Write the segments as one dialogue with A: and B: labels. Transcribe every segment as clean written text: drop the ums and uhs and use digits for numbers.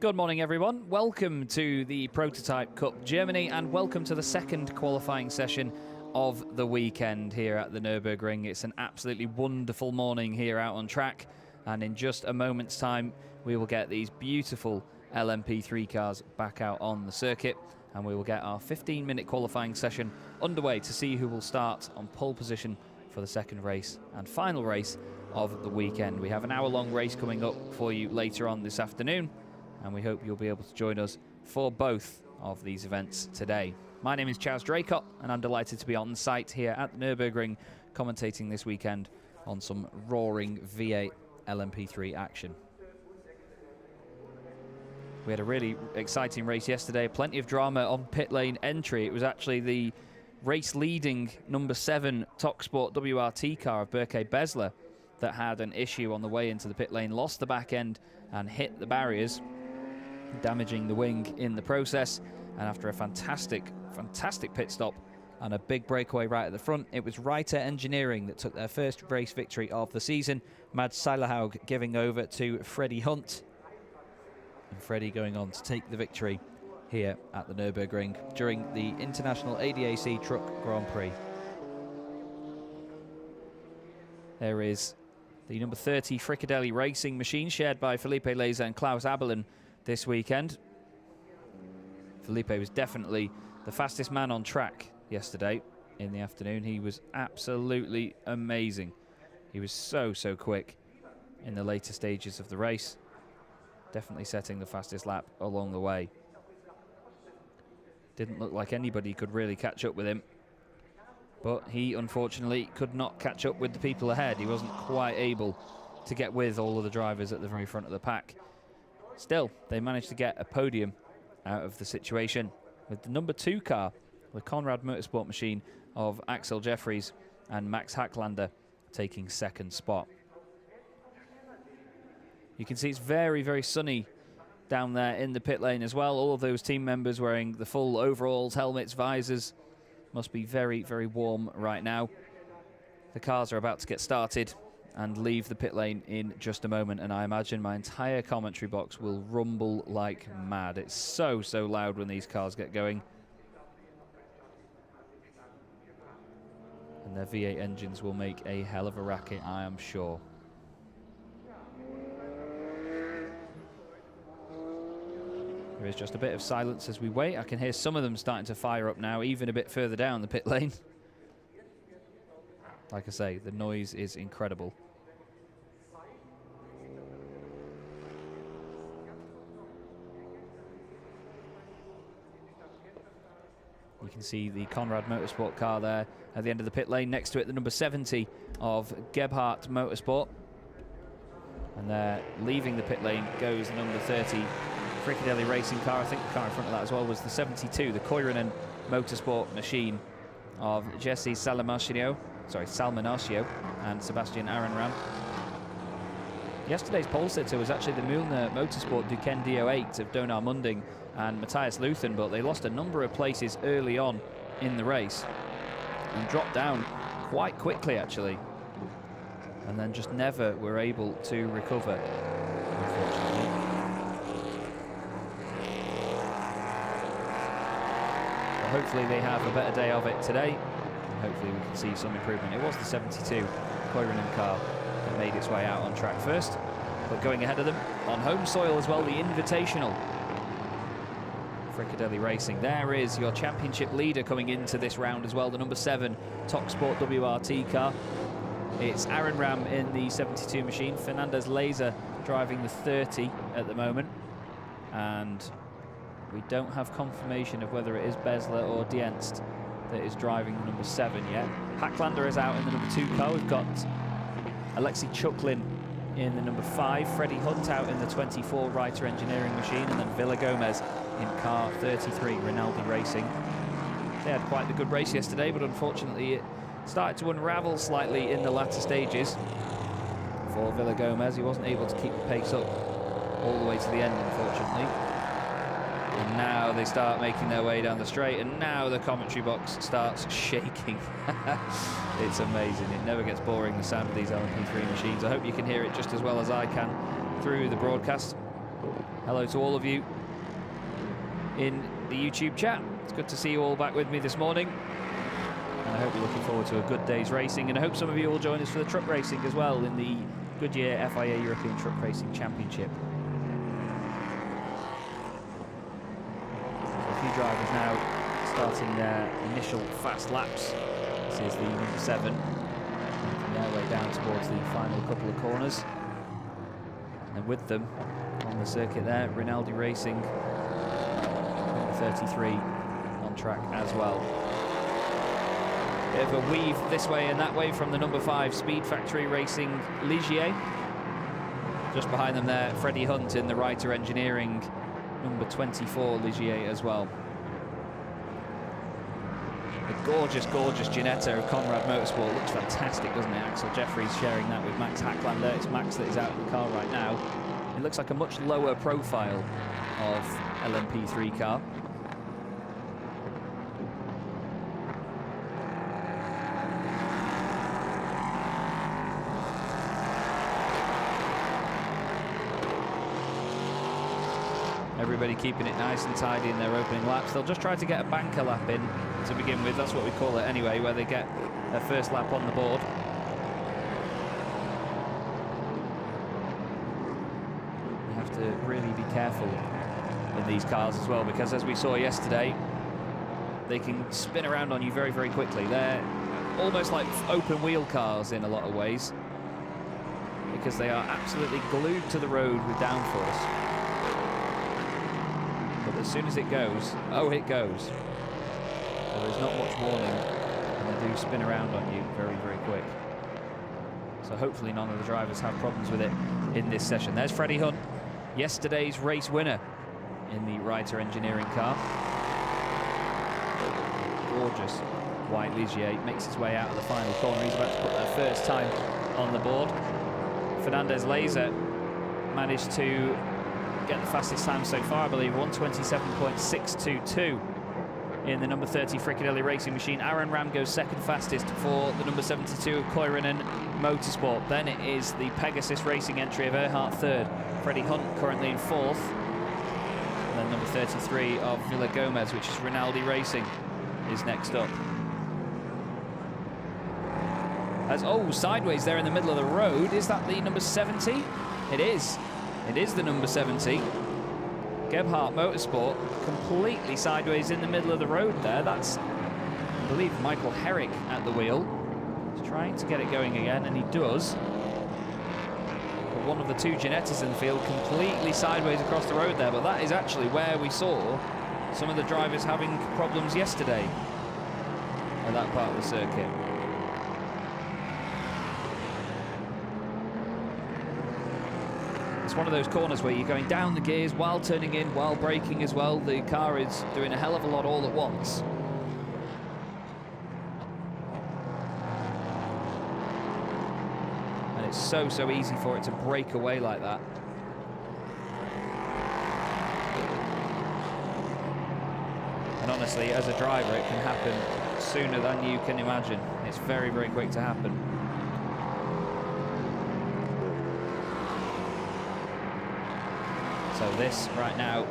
A: Good morning, everyone. Welcome to the Prototype Cup Germany, and welcome to the second qualifying session of the weekend here at the Nürburgring. It's an absolutely wonderful morning here out on track, and in just a moment's time we will get these beautiful LMP3 cars back out on the circuit, and we will get our 15-minute qualifying session underway to see who will start on pole position for the second race and final race of the weekend. We have an hour-long race coming up for you later on this afternoon, and we hope you'll be able to join us for both of these events today. My name is Charles Draycott, and I'm delighted to be on site here at the Nürburgring commentating this weekend on some roaring V8 LMP3 action. We had a really exciting race yesterday, plenty of drama on pit lane entry. It was actually the race-leading number 7 TalkSport WRT car of Berke Besler that had an issue on the way into the pit lane, lost the back end and hit the barriers, damaging the wing in the process. And after a fantastic pit stop and a big breakaway right at the front, it was Reiter Engineering that took their first race victory of the season. Mads Seilerhaug giving over to Freddie Hunt, and Freddie going on to take the victory here at the Nürburgring during the International ADAC Truck Grand Prix. There is the number 30 Fricadelli Racing machine shared by Felipe Leza and Klaus Abelin this weekend. Felipe was definitely the fastest man on track yesterday in the afternoon. He was absolutely amazing. He was so quick in the later stages of the race, definitely setting the fastest lap along the way. Didn't look like anybody could really catch up with him, but he unfortunately could not catch up with the people ahead. He wasn't quite able to get with all of the drivers at the very front of the pack. Still, they managed to get a podium out of the situation with the number 2 car, the Conrad Motorsport machine of Axel Jeffries and Max Hacklander taking second spot. You can see it's very sunny down there in the pit lane as well. All of those team members wearing the full overalls, helmets, visors. Must be very warm right now. The cars are about to get started and leave the pit lane in just a moment, and I imagine my entire commentary box will rumble like mad. It's so loud when these cars get going. And their V8 engines will make a hell of a racket, I am sure. There is just a bit of silence as we wait. I can hear some of them starting to fire up now, even a bit further down the pit lane. Like I say, the noise is incredible. You can see the Conrad Motorsport car there at the end of the pit lane. Next to it, the number 70 of Gebhardt Motorsport. And there, leaving the pit lane, goes the number 30 Fricadelli Racing car. I think the car in front of that as well was the 72, the Koiranen Motorsport machine of Jesse Salmonaccio and Sebastian Arenram. Yesterday's pole sitter was actually the Mühlner Motorsport Duquesne DO8 of Donar Munding and Matthias Luthen, but they lost a number of places early on in the race and dropped down quite quickly actually, and then just never were able to recover, unfortunately. But hopefully they have a better day of it today, and hopefully we can see some improvement. It was the 72 Koiranen car that made its way out on track first, but going ahead of them on home soil as well, the Invitational Fricadelli Racing. There is your championship leader coming into this round as well, the number 7 TalkSport WRT car. It's Arenram in the 72 machine, Fernandez Laser driving the 30 at the moment, and we don't have confirmation of whether it is Besler or Dienst that is driving the number 7 yet. Hacklander is out in the number 2 car. We've got Alexei Chuklin in the number 5, Freddie Hunt out in the 24 Reiter Engineering machine, and then Villa Gomez in car 33 Rinaldi Racing. They had quite a good race yesterday, but unfortunately it started to unravel slightly in the latter stages for Villa Gomez. He wasn't able to keep the pace up all the way to the end, unfortunately. And now they start making their way down the straight, and now the commentary box starts shaking. It's amazing. It never gets boring, the sound of these LMP3 machines. I hope you can hear it just as well as I can through the broadcast. Hello to all of you in the YouTube chat. It's good to see you all back with me this morning. And I hope you're looking forward to a good day's racing. And I hope some of you will join us for the truck racing as well in the Goodyear FIA European Truck Racing Championship. So a few drivers now starting their initial fast laps. This is the number 7, making their way down towards the final couple of corners. And with them on the circuit there, Rinaldi Racing, number 33, on track as well. Bit of a weave this way and that way from the number 5 Speed Factory Racing Ligier. Just behind them there, Freddie Hunt in the Reiter Engineering number 24 Ligier as well. The gorgeous, gorgeous Ginetta of Conrad Motorsport looks fantastic, doesn't it? Axel Jeffries sharing that with Max Hacklander. It's Max that is out in the car right now. It looks like a much lower profile of LMP3 car. Everybody keeping it nice and tidy in their opening laps. They'll just try to get a banker lap in to begin with. That's what we call it anyway, where they get their first lap on the board. You have to really be careful in these cars as well, because as we saw yesterday, they can spin around on you very, very quickly. They're almost like open wheel cars in a lot of ways, because they are absolutely glued to the road with downforce. But as soon as it goes, oh, it goes. There is not much warning, and they do spin around on you very, very quick. So hopefully none of the drivers have problems with it in this session. There's Freddie Hunt, yesterday's race winner in the Reiter Engineering car. Gorgeous white Ligier makes its way out of the final corner. He's about to put their first time on the board. Fernandez Laser managed to get the fastest time so far, I believe, 1:27.622 in the number 30 Fricadelli Racing Machine. Aaron Ram goes second fastest for the number 72 of Koiranen Motorsport. Then it is the Pegasus Racing entry of Earhart third. Freddie Hunt currently in fourth. And then number 33 of Villa Gomez, which is Rinaldi Racing, is next up. Sideways there in the middle of the road. Is that the number 70? It is. It is the number 70. Gebhardt Motorsport completely sideways in the middle of the road there. That's, I believe, Michael Herrick at the wheel. He's trying to get it going again, and he does. But one of the two Ginettas in the field completely sideways across the road there, but that is actually where we saw some of the drivers having problems yesterday at that part of the circuit. It's one of those corners where you're going down the gears while turning in, while braking as well. The car is doing a hell of a lot all at once. And it's so, so easy for it to break away like that. And honestly, as a driver, it can happen sooner than you can imagine. It's very, very quick to happen. So this right now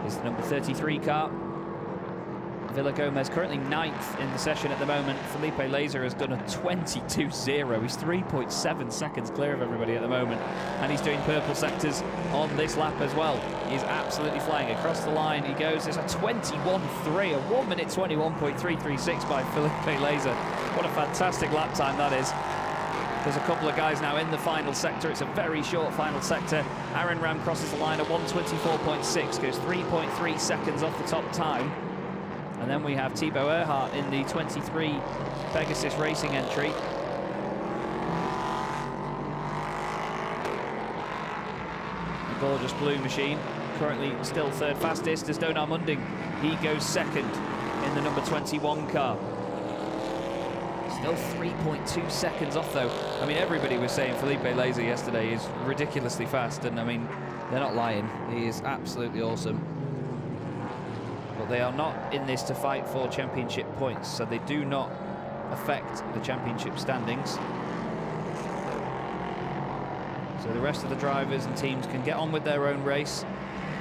A: is the number 33 car. Villa Gomez currently 9th in the session at the moment. Felipe Laser has done a 22.0. He's 3.7 seconds clear of everybody at the moment. And he's doing purple sectors on this lap as well. He's absolutely flying across the line. He goes, it's a 21.3, a 1 minute 21.336 by Felipe Laser. What a fantastic lap time that is. There's a couple of guys now in the final sector. It's a very short final sector. Aaron Ram crosses the line at 1:24.6, goes 3.3 seconds off the top time. And then we have Thibaut Earhart in the 23 Pegasus Racing entry. A gorgeous blue machine, currently still third fastest as Donar Munding. He goes second in the number 21 car. Still 3.2 seconds off though. I mean, everybody was saying Felipe Laser yesterday is ridiculously fast, and I mean, they're not lying. He is absolutely awesome. But they are not in this to fight for championship points, so they do not affect the championship standings. So the rest of the drivers and teams can get on with their own race.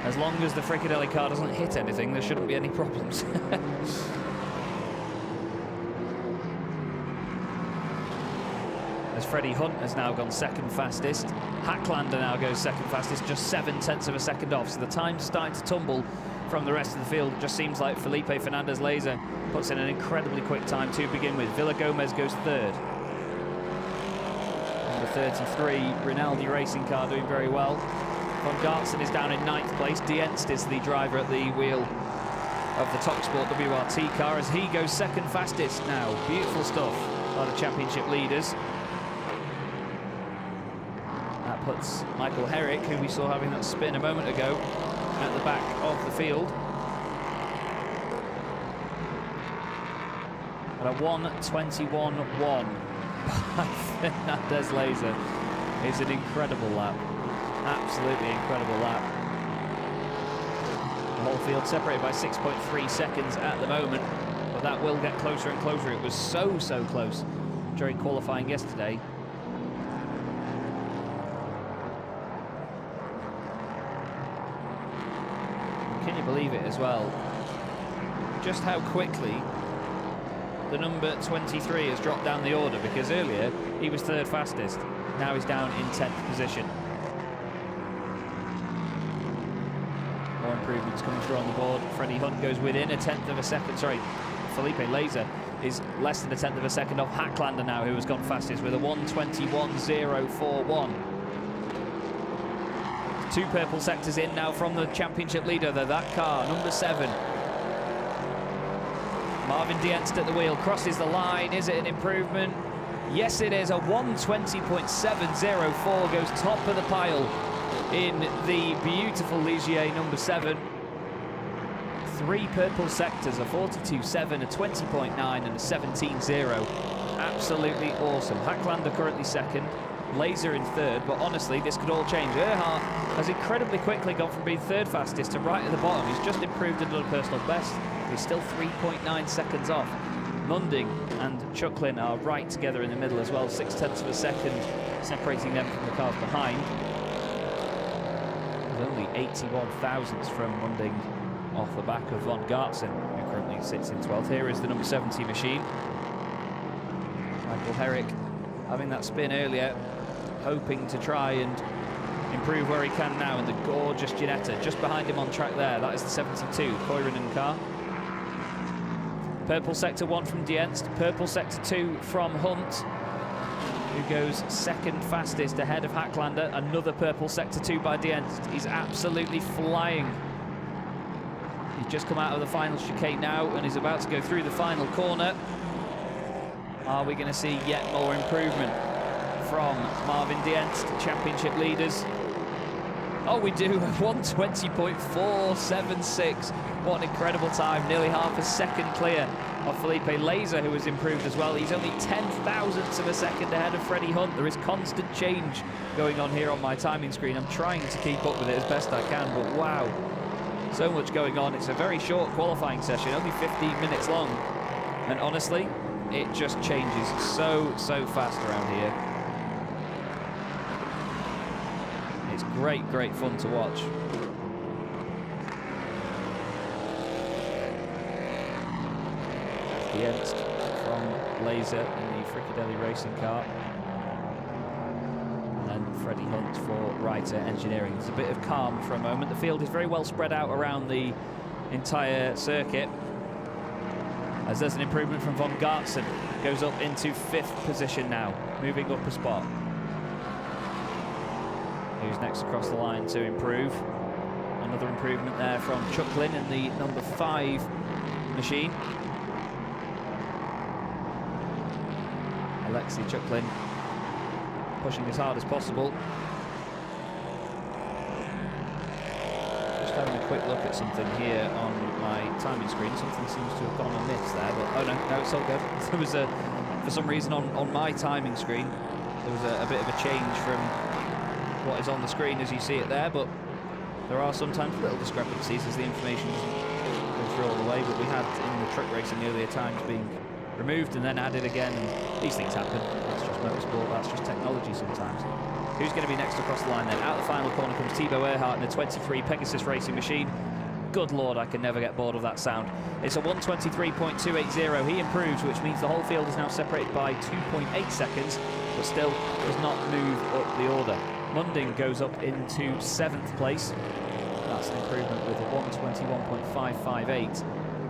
A: As long as the Frickadelli car doesn't hit anything, there shouldn't be any problems. As Freddie Hunt has now gone second fastest. Hacklander now goes second fastest, just 0.7 of a second off. So the time's starting to tumble from the rest of the field. It just seems like Felipe Fernandez-Laser puts in an incredibly quick time to begin with. Villa Gomez goes third. Number 33, Rinaldi Racing car doing very well. Von Gartzen is down in 9th place. Dienst is the driver at the wheel of the TalkSport WRT car as he goes second fastest now. Beautiful stuff by the championship leaders. That puts Michael Herrick, who we saw having that spin a moment ago, at the back of the field. At a 1:21.1 by Fernandez-Laser is an incredible lap. Absolutely incredible lap. The whole field separated by 6.3 seconds at the moment, but that will get closer and closer. It was so close during qualifying yesterday. Can you believe it as well? Just how quickly the number 23 has dropped down the order, because earlier he was third fastest. Now he's down in 10th position. More improvements coming through on the board. Freddie Hunt goes within 1/10 of a second. Sorry, Felipe Laser is less than 1/10 of a second off Hacklander now, who has gone fastest with a 1:21.041. Two purple sectors in now from the championship leader. That car, number 7. Marvin Dienst at the wheel, crosses the line. Is it an improvement? Yes, it is. A 1:20.704 goes top of the pile in the beautiful Ligier number 7. 3 purple sectors, a 42.7, a 20.9 and a 17.0. Absolutely awesome. Hacklander currently second, Laser in third, but honestly this could all change. Earhart has incredibly quickly gone from being third fastest to right at the bottom. He's just improved another personal best. He's still 3.9 seconds off. Munding and Chucklin are right together in the middle as well, 0.6 of a second separating them from the cars behind. There's only 81 thousandths from Munding off the back of Von Gartzen, who currently sits in 12th. Here is the number 70 machine. Michael Herrick having that spin earlier, hoping to try and improve where he can now, and the gorgeous Ginetta just behind him on track there. That is the 72 Koirunen car. Purple sector 1 from Dienst, purple sector 2 from Hunt, who goes second fastest ahead of Hacklander. Another purple sector 2 by Dienst. He's absolutely flying. He's just come out of the final chicane now and is about to go through the final corner. Are we going to see yet more improvement from Marvin Dienst, championship leaders? Oh, we do. 1:20.476. What an incredible time. Nearly half a second clear of Felipe Laser, who has improved as well. He's only 10 thousandths of a second ahead of Freddie Hunt. There is constant change going on here on my timing screen. I'm trying to keep up with it as best I can, but wow, so much going on. It's a very short qualifying session, only 15 minutes long. And honestly, it just changes so fast around here. It's great fun to watch. Dienst from Laser in the Frickadelli racing car. And then Freddie Hunt for Reiter Engineering. There's a bit of calm for a moment. The field is very well spread out around the entire circuit, as there's an improvement from Von Gartzen. Goes up into 5th position now, moving up a spot. Who's next across the line to improve? Another improvement there from Chucklin in the number 5 machine. Alexei Chucklin pushing as hard as possible. Just having a quick look at something here on my timing screen. Something seems to have gone amiss there, but oh no, it's all good. There was for some reason on my timing screen, there was a bit of a change from what is on the screen as you see it there, but there are sometimes little discrepancies as the information doesn't go through all the way, but we had in the truck racing earlier times being removed and then added again, and these things happen. That's just motorsport, that's just technology sometimes. Who's going to be next across the line then? Out the final corner comes Thibaut Earhart in the 23 Pegasus Racing Machine. Good Lord, I can never get bored of that sound. It's a 1:23.280. He improves, which means the whole field is now separated by 2.8 seconds, but still does not move up the order. Munding goes up into 7th place. That's an improvement with a 1:21.558.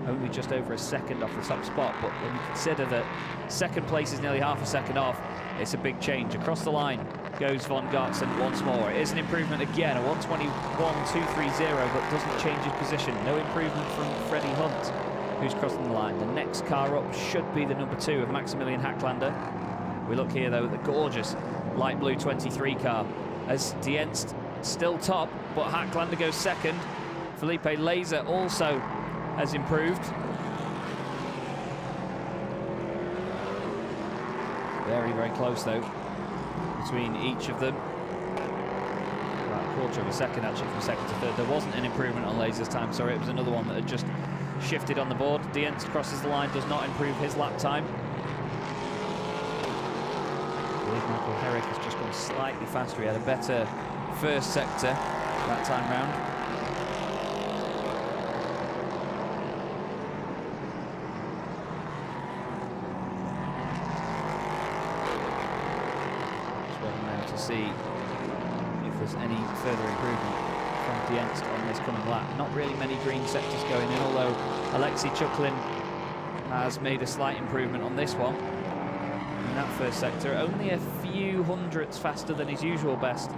A: Only just over a second off the top spot, but when you consider that second place is nearly half a second off, it's a big change. Across the line goes von Gartzen once more. It is an improvement again, a 1:21.230, but doesn't change his position. No improvement from Freddie Hunt, who's crossing the line. The next car up should be the number 2 of Maximilian Hacklander. We look here, though, at the gorgeous light blue 23 car, as Dienst still top, but Hacklander goes second. Felipe Laser also has improved. Very, very close, though, between each of them. About a quarter of a second, actually, from second to third. There wasn't an improvement on Laser's time, sorry. It was another one that had just shifted on the board. Dienst crosses the line, does not improve his lap time. I believe Michael Herrick has just gone slightly faster. He had a better first sector that time round. See if there's any further improvement from Dienst on this coming lap. Not really many green sectors going in, although Alexei Chuklin has made a slight improvement on this one. In that first sector, only a few hundredths faster than his usual best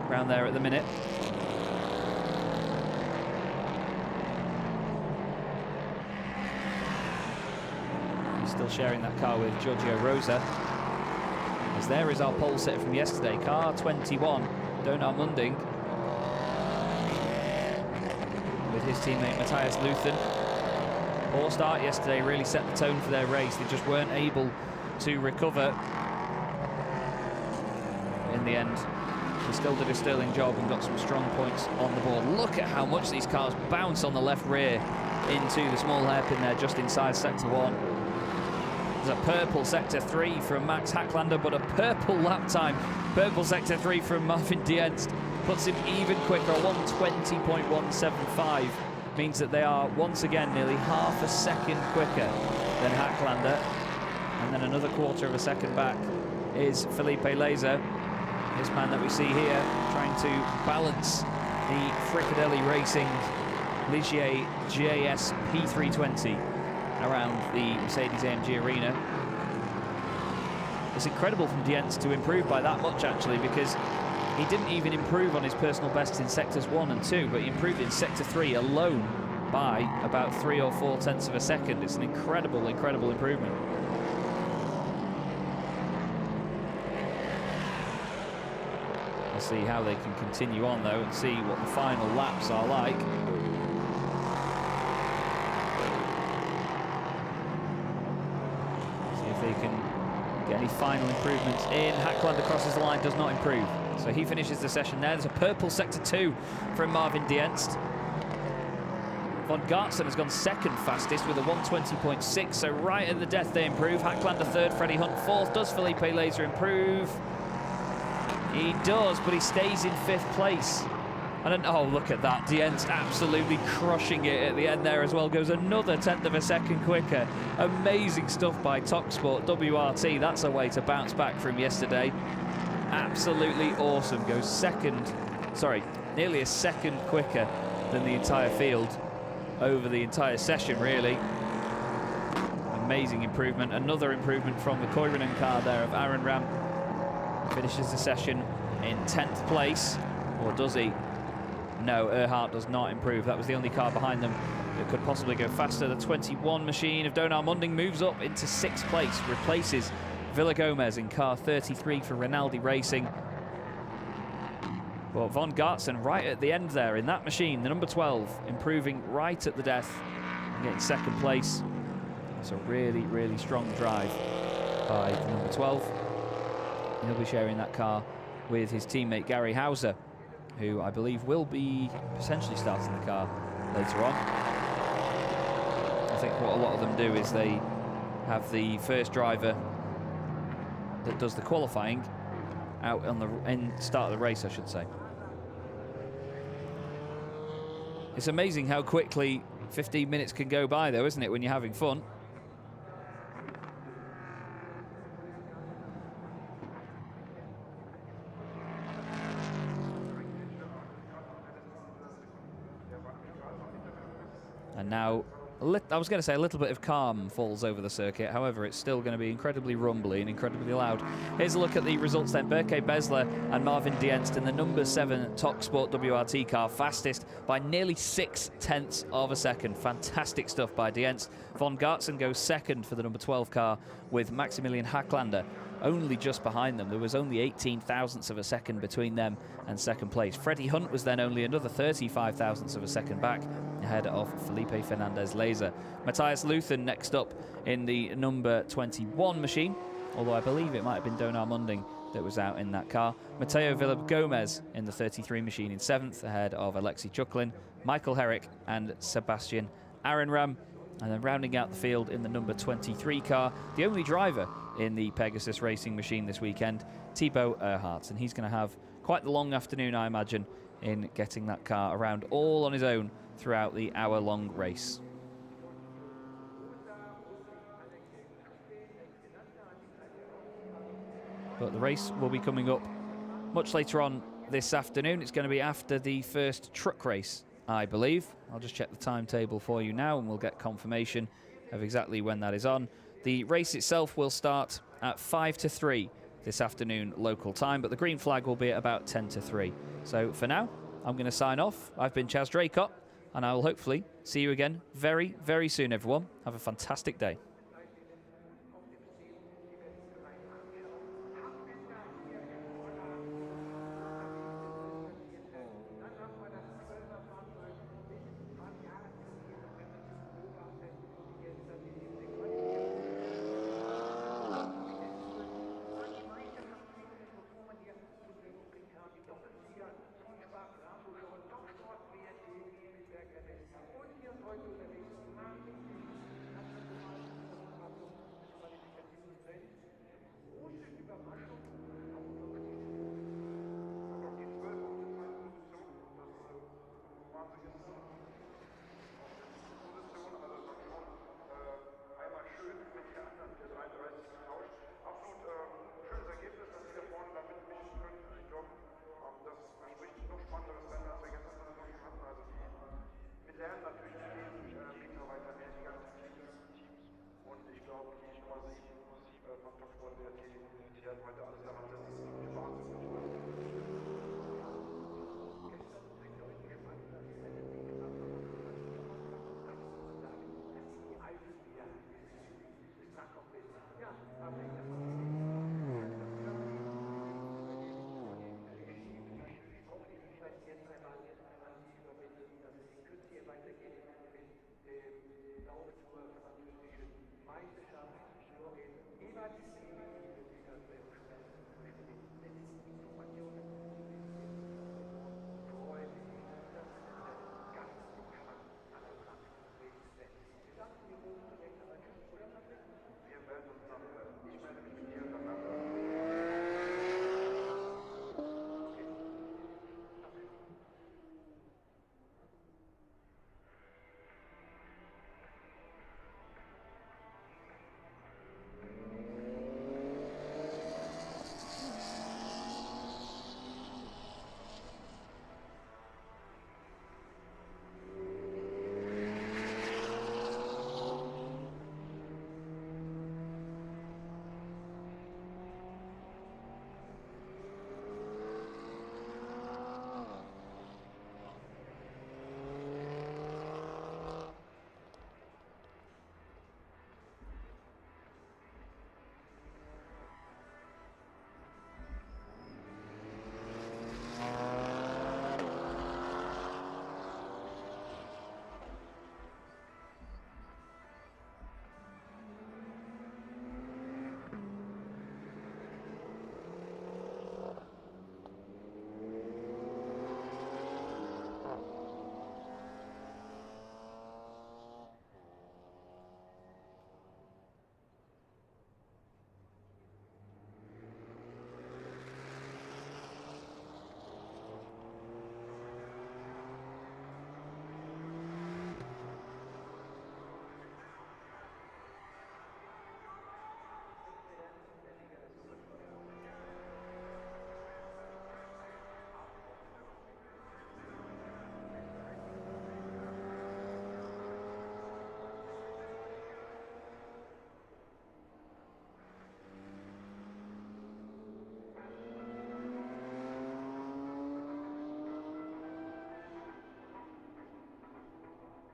A: around there at the minute. He's still sharing that car with Giorgio Rosa. As there is our pole sitter from yesterday, car 21, Donar Munding, with his teammate Matthias Luthen. Poor start yesterday, really set the tone for their race. They just weren't able to recover. In the end, he still did a sterling job and got some strong points on the board. Look at how much these cars bounce on the left rear into the small hairpin there, just inside sector 1. A purple sector 3 from Max Hacklander, but a purple lap time. Purple sector 3 from Marvin Dienst puts him even quicker. 1:20.175 means that they are once again nearly half a second quicker than Hacklander. And then another quarter of a second back is Felipe Laser, this man that we see here trying to balance the Fricadelli Racing Ligier JS P320 around the Mercedes-AMG Arena. It's incredible from Dienst to improve by that much, actually, because he didn't even improve on his personal bests in sectors 1 and 2, but he improved in sector 3 alone by about 3 or 4 tenths of a second. It's an incredible, incredible improvement. We'll see how they can continue on, though, and see what the final laps are like. They can get any final improvements in. Hacklander crosses the line, does not improve. So he finishes the session there. There's a purple sector 2 from Marvin Dienst. Von Gartzen has gone second fastest with a 1:20.6, so right at the death they improve. Hacklander third, Freddie Hunt fourth. Does Felipe Laser improve? He does, but he stays in 5th place. And oh, look at that. Dienst absolutely crushing it at the end there as well. Goes another 1/10 of a second quicker. Amazing stuff by TalkSport WRT. That's a way to bounce back from yesterday. Absolutely awesome. Goes nearly a second quicker than the entire field over the entire session, really. Amazing improvement. Another improvement from the Koivunen car there of Aaron Ram. Finishes the session in 10th place. Or does he? No, Earhart does not improve. That was the only car behind them that could possibly go faster. The 21 machine of Donar Munding moves up into 6th place, replaces Villa Gomez in car 33 for Rinaldi Racing. But von Gartzen right at the end there in that machine, the number 12, improving right at the death and getting 2nd place. It's a really, really strong drive by the number 12. And he'll be sharing that car with his teammate Gary Hauser, who I believe will be potentially starting the car later on. I think what a lot of them do is they have the first driver that does the qualifying, out on the start of the race, I should say. It's amazing how quickly 15 minutes can go by, though, isn't it, when you're having fun? And now, I was going to say a little bit of calm falls over the circuit. However, it's still going to be incredibly rumbly and incredibly loud. Here's a look at the results then. Berke Besler and Marvin Dienst in the number 7 TalkSport WRT car, fastest by nearly 0.6 of a second. Fantastic stuff by Dienst. Von Gartzen goes second for the number 12 car with Maximilian Hacklander only just behind them. There was only 18 thousandths of a second between them and second place. Freddie Hunt was then only another 35 thousandths of a second back, ahead of Felipe Fernandez-Laser. Matthias Luthen next up in the number 21 machine, although I believe it might have been Donar Munding that was out in that car. Mateo Villar Gomez in the 33 machine in 7th, ahead of Alexei Chuklin, Michael Herrick and Sebastian Arenram. And then rounding out the field in the number 23 car, the only driver in the Pegasus Racing machine this weekend, Thibaut Earhart. And he's going to have quite the long afternoon, I imagine, in getting that car around all on his own throughout the hour-long race. But the race will be coming up much later on this afternoon. It's going to be after the first truck race, I believe. I'll just check the timetable for you now and we'll get confirmation of exactly when that is on. The race itself will start at 5 to 3 this afternoon local time, but the green flag will be at about 10 to 3. So for now, I'm going to sign off. I've been Chaz Draycott, and I will hopefully see you again very, very soon, everyone. Have a fantastic day.